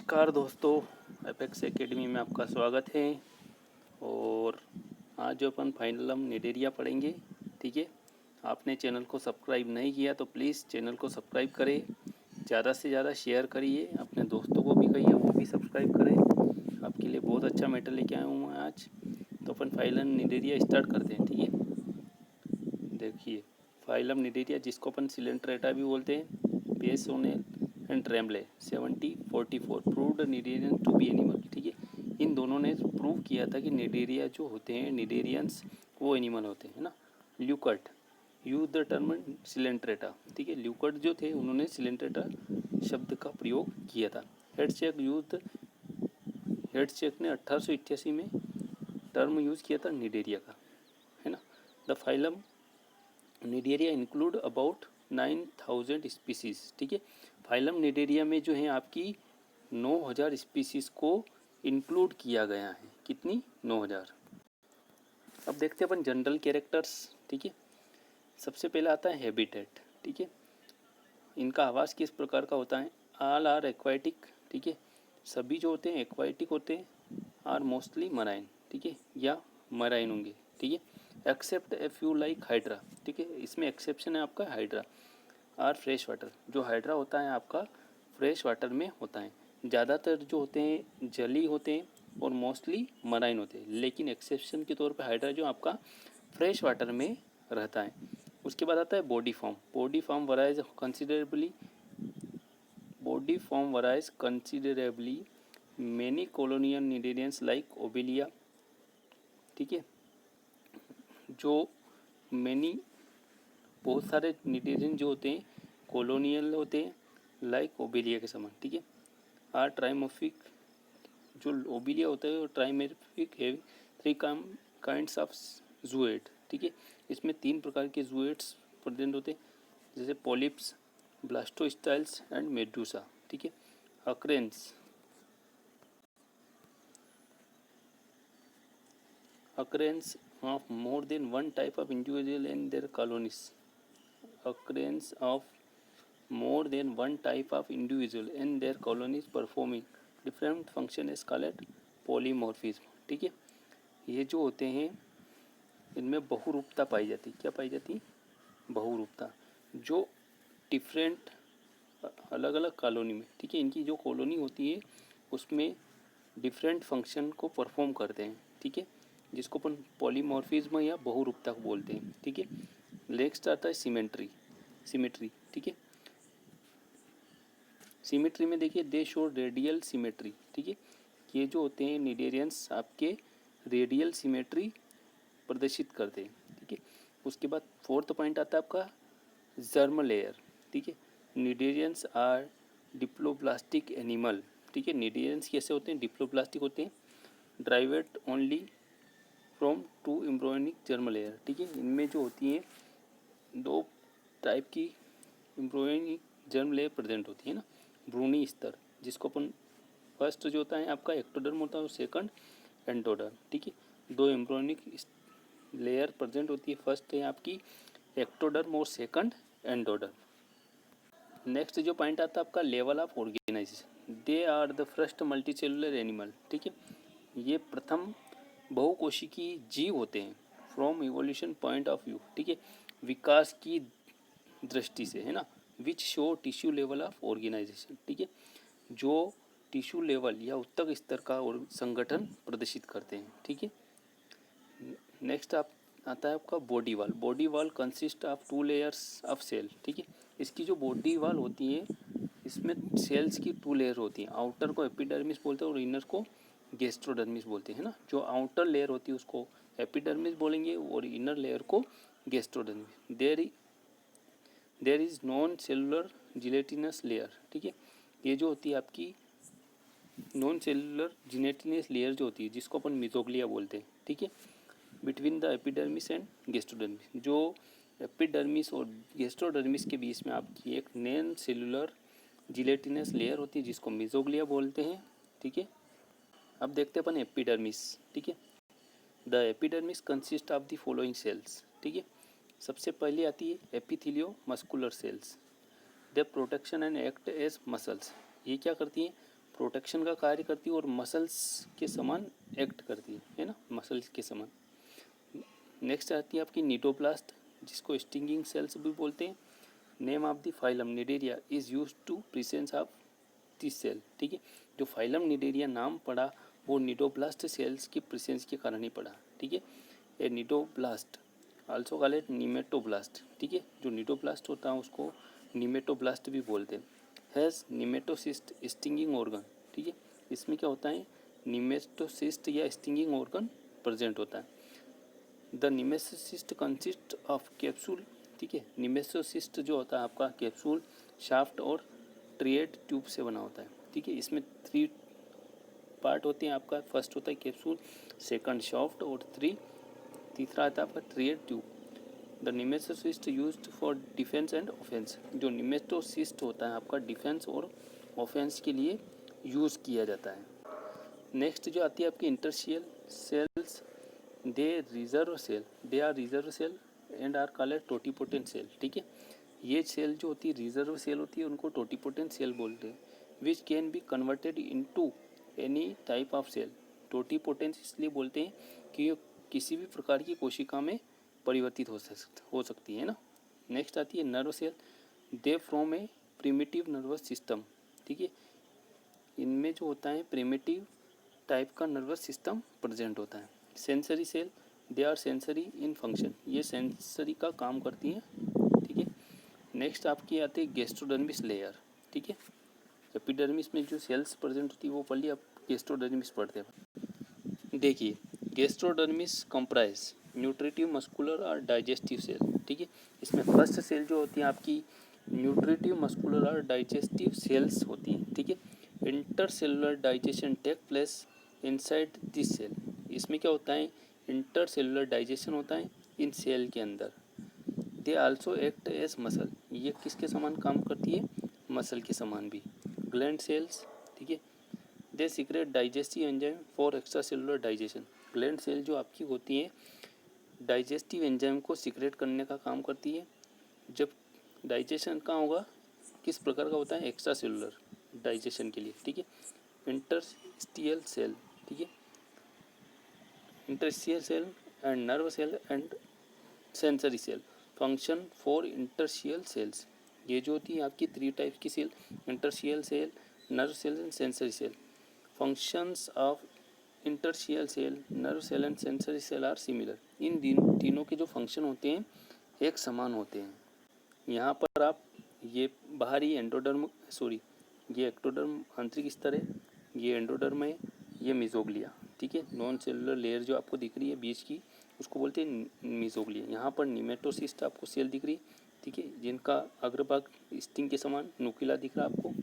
नमस्कार दोस्तों, apex academy में आपका स्वागत है। और आज जो अपन फाइलम निडेरिया पढ़ेंगे, ठीक है। आपने चैनल को सब्सक्राइब नहीं किया तो प्लीज़ चैनल को सब्सक्राइब करें, ज़्यादा से ज़्यादा शेयर करिए, अपने दोस्तों को भी कहिए वो भी सब्सक्राइब करें। आपके लिए बहुत अच्छा मैटर लेके आया हूँ मैं आज। तो अपन फाइलम निडेरिया स्टार्ट करते हैं, ठीक है। देखिए, फाइलम निडेरिया जिसको अपन सिलेंट्रेटा भी बोलते हैं, Peyssonnel and Trembley 7044 proved cnidarian to be animal, ठीक है। इन दोनों ने प्रूव किया था कि निडेरिया जो होते हैं, निडेरियंस वो एनिमल होते हैं ना। ल्यूकर्ट यूज द टर्म सिलेंट्रेटा, ठीक है। ल्यूकर्ट जो थे उन्होंने सिलेंट्रेटा शब्द का प्रयोग किया था। हेडचेक ने 1888 में टर्म यूज़ किया था निडेरिया का, है ना। The phylum Cnidaria include about 9000 species, ठीक है। फाइलम निडेरिया में जो है आपकी 9000 स्पीसीज को इंक्लूड किया गया है। कितनी? 9000। अब देखते हैं अपन जनरल कैरेक्टर्स, ठीक है। सबसे पहले आता है हैबिटेट, ठीक है। इनका आवास किस प्रकार का होता है? ऑल आर एक्वाटिक, ठीक है। सभी जो होते हैं एक्वाटिक होते हैं। आर मोस्टली मराइन, ठीक है, या मराइन होंगे, ठीक है। Except a few like hydra, ठीक है। इसमें एक्सेप्शन है आपका हाइड्रा। आर फ्रेश वाटर, जो हाइड्रा होता है आपका फ्रेश वाटर में होता है। ज़्यादातर जो होते हैं जली होते हैं और मोस्टली मराइन होते हैं, लेकिन एक्सेप्शन के तौर पे हाइड्रा जो आपका फ्रेश वाटर में रहता है। उसके बाद आता है body form. Body form varies considerably many colonial cnidarians like Obelia, ठीक है। जो मैनी बहुत सारे निडेरियन जो होते हैं कॉलोनियल होते हैं, लाइक ओबेलिया के समान, ठीक है। आर ट्राइमोफिक, जो ओबेलिया होता है वो ट्राइमोफिक है। 3 काइंड्स ऑफ जूएट, ठीक है। इसमें 3 प्रकार के जूएट्स प्रेजेंट होते हैं, जैसे पॉलिप्स, ब्लास्टोस्टाइल्स एंड मेडूसा, ठीक है। occurrence of more than one type of individual in their colonies. Occurrence of more than one type of individual in their colonies performing different function is called polymorphism, ठीक है। ये जो होते हैं इनमें बहुरूपता पाई जाती। क्या पाई जाती? बहुरूपता। जो डिफरेंट अलग अलग कॉलोनी में, ठीक है, इनकी जो कॉलोनी होती है उसमें डिफरेंट फंक्शन को परफॉर्म करते हैं, ठीक है, जिसको अपन पॉलीमॉर्फिज्म या बहुरूपता बोलते हैं, ठीक है। नेक्स्ट आता है सिमेट्री, ठीक है। सिमेट्री में देखिए दे शो रेडियल सिमेट्री, ठीक है। ये जो होते हैं निडेरियंस आपके रेडियल सिमेट्री प्रदर्शित करते हैं, ठीक है। उसके बाद 4th पॉइंट आता है आपका जर्म लेयर, ठीक है। निडेरियंस आर डिप्लोब्लास्टिक एनिमल, ठीक है। निडेरियंस कैसे होते हैं? डिप्लोब्लास्टिक होते हैं, derived only from 2 embryonic germ layer, ठीक है। इनमें जो होती हैं 2 टाइप की एम्ब्रियोनिक जर्म लेयर प्रेजेंट होती है ना। भ्रूणी स्तर, जिसको अपन फर्स्ट जो होता है आपका एक्टोडर्म होता है और सेकंड एंडोडर्म, ठीक है। 2 एम्ब्रियोनिक लेयर प्रेजेंट होती है, फर्स्ट है आपकी एक्टोडर्म और सेकंड एंडोडर्म। नेक्स्ट जो पॉइंट आता है आपका level of organization. They are the first multicellular animal, ठीक है। ये प्रथम बहुकोशिकीय जीव होते हैं from evolution point of view, ठीक है, विकास की दृष्टि से, है ना। Which show tissue level of organization, ठीक है, जो टिश्यू लेवल या उत्तक स्तर का और संगठन प्रदर्शित करते हैं, ठीक है। नेक्स्ट आप आता है आपका body wall. Body wall consist of 2 layers of cell, ठीक है। इसकी जो बॉडी वाल होती है इसमें सेल्स की 2 लेयर होती हैं। आउटर को एपिडर्मिस बोलते हैं और इनर को गैस्ट्रोडर्मिस बोलते हैं ना। जो आउटर लेयर होती है उसको एपिडर्मिस बोलेंगे और इनर लेयर को gastrodermis. There is non cellular gelatinous layer, ठीक है। ये जो होती है आपकी नॉन सेलुलर जिलेटिनस लेयर जो होती है, जिसको अपन मिजोग्लिया बोलते हैं, ठीक है, between the epidermis and gastrodermis. जो एपिडर्मिस और गैस्ट्रोडर्मिस के बीच में आपकी एक नॉन सेलुलर जिलेटिनस लेयर होती है, जिसको मिजोग्लिया बोलते हैं, ठीक है। अब देखते हैं अपन एपिडर्मिस, ठीक है। The epidermis consist of the following cells, ठीक है। सबसे पहले आती है epithelio muscular cells. The protection and act as muscles. ये क्या करती हैं? प्रोटेक्शन का कार्य करती है और मसल्स के समान एक्ट करती है ना, मसल्स के समान। नेक्स्ट आती है आपकी निटोप्लास्ट, जिसको स्टिंगिंग सेल्स भी बोलते हैं। Name of the phylum Cnidaria is used to presence of this cell, ठीक है। जो फाइलम निडेरिया नाम पड़ा वो निटोप्लास्ट सेल्स की प्रेजेंस के कारण ही पड़ा, ठीक है। ए निटोप्लास्ट आल्सो कॉल्ड इट निमेटोब्लास्ट, ठीक है। जो निटोप्लास्ट होता है उसको निमेटोब्लास्ट भी बोलते हैं। हैज़ निमेटोसिस्ट स्टिंगिंग ऑर्गन, ठीक है। इसमें क्या होता है, निमेटोसिस्ट या स्टिंगिंग ऑर्गन प्रेजेंट होता है। The nematocyst consist of capsule, ठीक है। निमेटोसिस्ट जो होता है आपका कैप्सूल, शाफ्ट और ट्रिएड ट्यूब से बना होता है, ठीक है। इसमें 3 पार्ट होते हैं आपका। फर्स्ट होता है कैप्सूल, सेकंड शाफ्ट और तीसरा आता है आपका triad tube. The nematocyst used for defence and offence, जो निमेटोसिस्ट होता है आपका डिफेंस और ऑफेंस के लिए यूज़ किया जाता है। नेक्स्ट जो आती है आपकी interstitial cells, they are reserve cell and are called totipotent cell, ठीक है। ये सेल जो होती है रिजर्व सेल होती है, उनको टोटिपोटेंट सेल बोलते हैं। Which can be converted into any type of cell. Totipotent इसलिए बोलते हैं कि ये किसी भी प्रकार की कोशिका में परिवर्तित हो सकती है ना। नेक्स्ट आती है nerve cell, they from a primitive nervous system, ठीक है। इनमें जो होता है प्रिमिटिव टाइप का नर्वस सिस्टम प्रेजेंट होता है। Sensory cell, they are sensory in function, ये सेंसरी का काम करती हैं, ठीक है। नेक्स्ट आपकी आती है गैस्ट्रोडर्मिस लेयर, ठीक है। एपिडर्मिस में जो सेल्स प्रेजेंट होती है वो पढ़ लिया, अब गैस्ट्रोडर्मिस पढ़ते हैं। देखिए गैस्ट्रोडर्मिस कंप्राइज न्यूट्रिटिव मस्कुलर और डाइजेस्टिव सेल, ठीक है। इसमें फर्स्ट सेल जो होती है आपकी न्यूट्रिटिव मस्कुलर और डाइजेस्टिव सेल्स होती हैं, ठीक है। Intercellular digestion take place inside this cell, इसमें क्या होता है, इंटरसेलुलर डाइजेशन होता है इन सेल के अंदर। They also act as muscle, ये किसके समान काम करती है, मसल के समान भी। ग्लैंड सेल्स, ठीक है, they secrete digestive enzyme for extra cellular digestion. Gland cell जो आपकी होती है डाइजेस्टिव एंजाइम को सीक्रेट करने का काम करती है। जब डाइजेशन कहाँ होगा, किस प्रकार का होता है, एक्स्ट्रा सेलुलर डाइजेशन के लिए, ठीक है। इंटरस्टिशियल सेल, ठीक है, interstitial cell and nerve cell and sensory cell function for interstitial cells. ये जो होती है आपकी 3 टाइप की cell, interstitial cell, nerve cell and sensory cell. Functions of interstitial cell, nerve cell and sensory cell are similar. इन तीनों के जो फंक्शन होते हैं एक समान होते हैं। यहाँ पर आप ये बाहरी एंडोडर्म ये एक्टोडर्म आंतरिक स्तर है, ये एंडोडर्म है, ये मिजोग्लिया, ठीक है। नॉन सेलुलर लेयर जो आपको दिख रही है बीच की उसको बोलते हैं मिजोग्लिया। यहाँ पर निमेटोसिस्ट आपको सेल दिख रही है, ठीक है, जिनका अग्रभाग स्टिंग के समान नुकीला दिख रहा है आपको।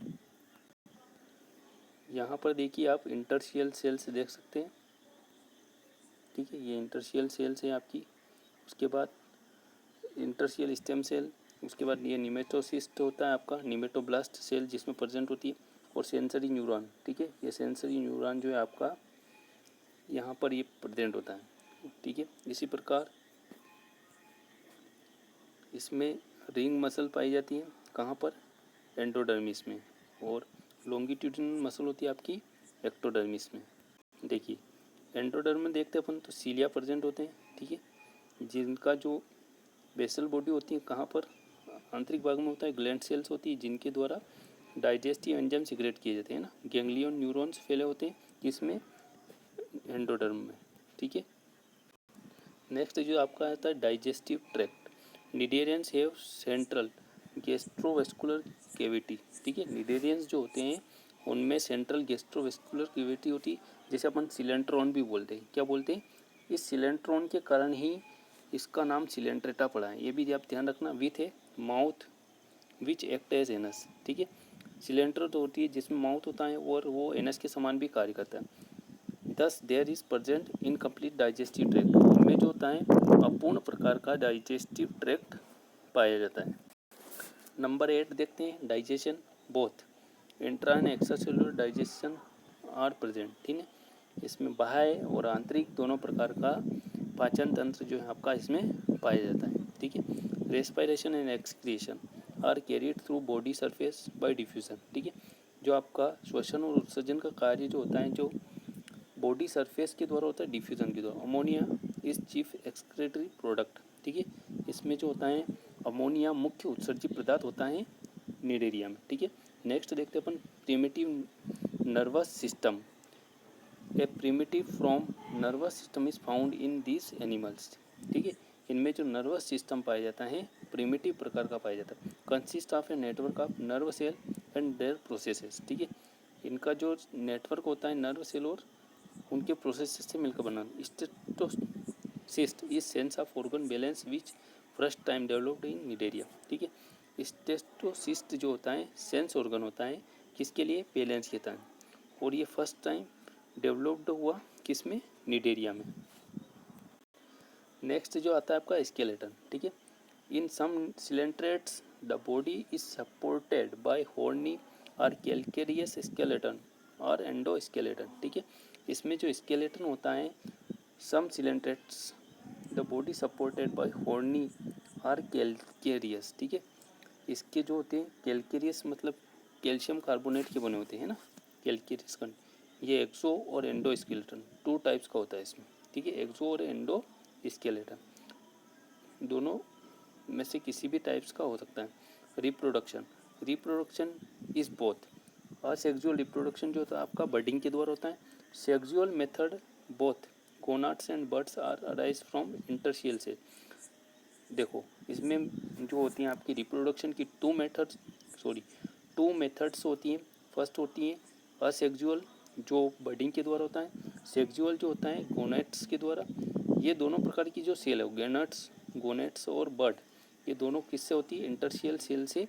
यहाँ पर देखिए आप इंटरस्टिशियल सेल्स देख सकते हैं, ठीक है, ये इंटरस्टिशियल सेल्स है आपकी। उसके बाद इंटरस्टिशियल स्टेम सेल, उसके बाद ये निमेटोसिस्ट होता है आपका, निमेटोब्लास्ट सेल जिसमें प्रेजेंट होती है, और सेंसरी न्यूरॉन, ठीक है। ये सेंसरी न्यूरॉन जो है आपका यहाँ पर ये प्रेजेंट होता है, ठीक है। इसी प्रकार इसमें रिंग मसल पाई जाती है, कहाँ पर, एंडोडर्मिस में, और लॉन्गिट्यूडिनल मसल होती है आपकी एक्टोडर्मिस में। देखिए एंडोडर्म में देखते हैं अपन तो सीलिया प्रेजेंट होते हैं, ठीक है, जिनका जो बेसल बॉडी होती है कहाँ पर, आंतरिक भाग में होता है। ग्लैंड सेल्स होती है जिनके द्वारा डाइजेस्टिव एंजाइम सिक्रेट किए जाते हैं ना। गैंग्लियन न्यूरॉन्स फैले होते हैं किसमें, एंडोडर्म में, ठीक है। नेक्स्ट जो आपका आता है digestive tract, cnidarians have central gastrovascular cavity, ठीक है। निडेरियंस जो होते हैं उनमें सेंट्रल गैस्ट्रोवेस्कुलर कैविटी होती है, जैसे अपन सिलेंट्रॉन भी बोलते हैं। क्या बोलते हैं, इस सिलेंट्रॉन के कारण ही इसका नाम सिलेंट्रेटा पड़ा है, ये भी आप ध्यान रखना। विथ है mouth which act as anus, ठीक है। सिलेंडर तो होती है जिसमें माउथ होता है और वो एनस के समान भी कार्य करता है। Thus there is present incomplete digestive tract, इनमें जो होता है अपूर्ण प्रकार का डाइजेस्टिव ट्रैक्ट पाया जाता है। नंबर 8 देखते हैं, digestion both intra and extracellular digestion are present, ठीक है। इसमें बाह्य और आंतरिक दोनों प्रकार का पाचन तंत्र जो है आपका इसमें पाया जाता है, ठीक है। Respiration and excretion are carried through body surface by diffusion, ठीक है। जो आपका श्वसन और उत्सर्जन का कार्य जो होता है, जो बॉडी सरफेस के द्वारा होता है, डिफ्यूजन के द्वारा। Ammonia is chief excretory product, ठीक है। इसमें जो होता है अमोनिया मुख्य उत्सर्जित पदार्थ होता है निडेरिया में, ठीक है। नेक्स्ट देखते हैं अपन primitive nervous system. A primitive from nervous system is found in this animals, ठीक है। इनमें जो नर्वस सिस्टम पाया जाता है प्रिमिटिव प्रकार का पाया जाता है, consist of a network of nerve cell and their processes, ठीक है। इनका जो नेटवर्क होता है नर्व सेल और उनके प्रोसेस से मिलकर बना। Statocyst is sense of organ balance which first time developed in Cnidaria, ठीक है। स्टेटोसिस्ट जो होता है सेंस ऑर्गन होता है किसके लिए, बैलेंस के टाइम, और ये फर्स्ट टाइम डेवलप्ड हुआ किसमें, निडेरिया में। नेक्स्ट जो आता है आपका स्केलेटन, ठीक है। In some coelenterates the body is supported by horny और कैल्केरियस स्केलेटन और एंडोस्केलेटन, ठीक है। इसमें जो स्केलेटन होता है some coelenterates the body supported by horny और कैल्केरियस, ठीक है। इसके जो होते हैं कैल्केरियस मतलब कैल्शियम कार्बोनेट के बने होते हैं ना, कैल्केरियस कण। ये एक्सो और एंडो स्केलेटन 2 टाइप्स का होता है इसमें, ठीक है। एक्सो और एंडो स्केलेटन दोनों में से किसी भी टाइप्स का हो सकता है। Reproduction is both asexual reproduction जो होता है आपका बर्डिंग के द्वारा होता है। Sexual method both gonads and buds are arise from interstitial से। देखो इसमें जो होती हैं आपकी रिप्रोडक्शन की टू मेथड्स होती हैं। फर्स्ट होती है असेक्सुअल जो बर्डिंग के द्वारा होता है, सेक्सुअल जो होता है गोनेट्स के द्वारा। ये दोनों प्रकार की जो सेल है गोनेट्स और बर्ड, ये दोनों किससे होती है, इंटरशियल सेल से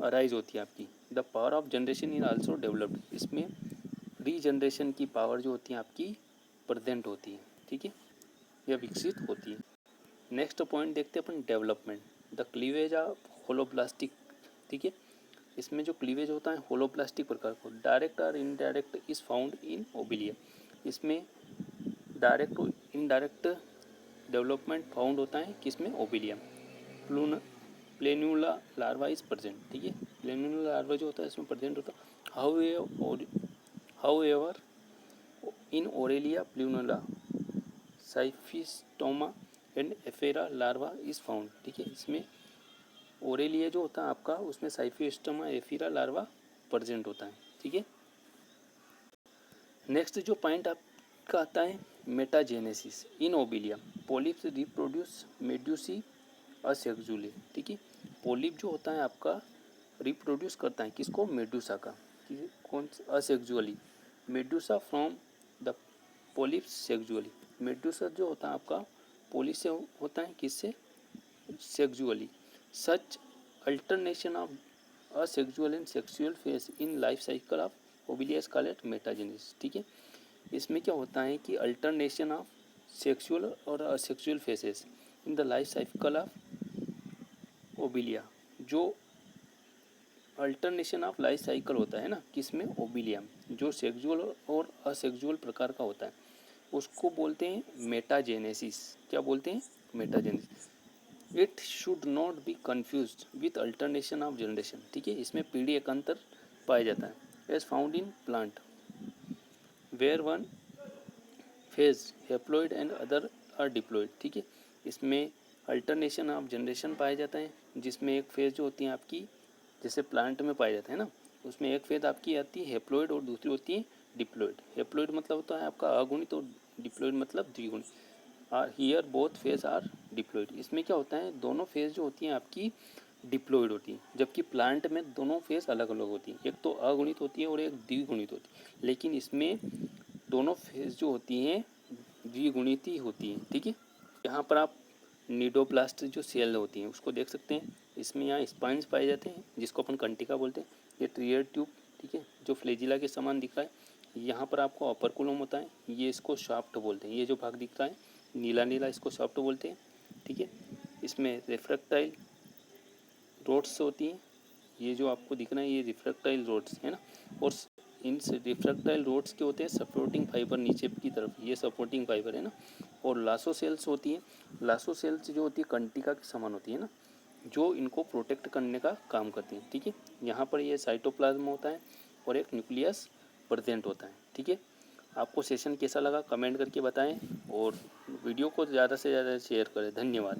अराइज होती है आपकी। The power of generation is also developed, इसमें रीजनरेशन की पावर जो होती है आपकी प्रेजेंट होती है, ठीक है, यह विकसित होती है। नेक्स्ट पॉइंट देखते हैं अपन development, the cleavage of holoblastic, ठीक है। इसमें जो क्लीवेज होता है होलोब्लास्टिक प्रकार को, डायरेक्ट और indirect is found in Obelia. इसमें डायरेक्ट और इनडायरेक्ट डेवलपमेंट फाउंड होता है किसमें, ओबिलिया। प्लेन्यूला लार्वा इज प्रेजेंट, ठीक है। प्लेन्यूला लार्वा जो होता है इसमें प्रेजेंट होता है। However in Aurelia planula scyphistoma and ephyra larva is found, ठीक है। इसमें ओरेलिया जो होता है आपका उसमें साइफिस्टोमा एफिरा लार्वा प्रेजेंट होता है, ठीक है। नेक्स्ट जो पॉइंट आपका आता है metagenesis in Obelia. Polyps reproduce medusae asexually, ठीक है। पोलिप जो होता है आपका रिप्रोड्यूस करता है किसको, मेडूसा का, कौन asexually. Medusa from the polyps sexually. Medusa जो होता है आपका पोलिप से होता है किससे, sexually. Such alternation of asexual and sexual face in life cycle of Obelia is called metagenesis, ठीक है। इसमें क्या होता है कि अल्टरनेशन ऑफ सेक्सुअल और asexual faces in the life cycle of Obelia, जो अल्टरनेशन ऑफ लाइफ साइकिल होता है ना किसमें, ओबिलिया, जो सेक्सुअल और असेक्सुअल प्रकार का होता है उसको बोलते हैं मेटाजेनेसिस। क्या बोलते हैं, metagenesis. It should not be confused with alternation of generation, ठीक है। इसमें पीढ़ी एकांतर पाया जाता है as found in plant where one phase haploid and other are diploid, ठीक है। इसमें अल्टरनेशन ऑफ जनरेशन पाया जाता है जिसमें एक फेज जो होती है आपकी जैसे प्लांट में पाया जाता है ना, उसमें एक फेज आपकी आती है हेप्लॉइड और दूसरी होती है डिप्लॉइड। हेप्लॉइड मतलब होता है आपका अगुणित और डिप्लॉइड मतलब द्विगुणित। Here both phase are diploid. इसमें क्या होता है दोनों फेज जो होती हैं आपकी डिप्लॉइड होती है, जबकि प्लांट में दोनों फेज अलग अलग होती हैं, एक तो अगुणित होती है और एक द्विगुणित होती है, लेकिन इसमें दोनों फेज जो होती हैं द्विगुणित ही होती हैं, ठीक है। यहाँ पर आप नीडोप्लास्ट जो सेल होती हैं उसको देख सकते हैं। इसमें यहाँ स्पाइन्स पाए जाते हैं जिसको अपन कंटिका बोलते हैं। ये ट्रियर ट्यूब, ठीक है, जो फ्लेजिला के समान दिख रहा है। यहाँ पर आपको अपर कुलम होता है, ये इसको शाफ्ट बोलते हैं। ये जो भाग दिख रहा है नीला नीला इसको शाफ्ट बोलते हैं, ठीक है। इसमें रिफ्रैक्टाइल रोड्स होती हैं, ये जो आपको दिख रहा है ये रिफ्रैक्टाइल रोड्स है ना। और इन रिफ्रैक्टाइल रोड्स के होते हैं सपोर्टिंग फाइबर नीचे की तरफ, ये सपोर्टिंग फाइबर है ना। और लासो सेल्स होती हैं, लासो सेल्स जो होती है कंटिका के समान होती है ना, जो इनको प्रोटेक्ट करने का काम करती हैं। ठीक है, यहाँ पर ये साइटोप्लाज्म होता है और एक न्यूक्लियस प्रेजेंट होता है। ठीक है, आपको सेशन कैसा लगा कमेंट करके बताएं और वीडियो को ज़्यादा से ज़्यादा शेयर करें। धन्यवाद।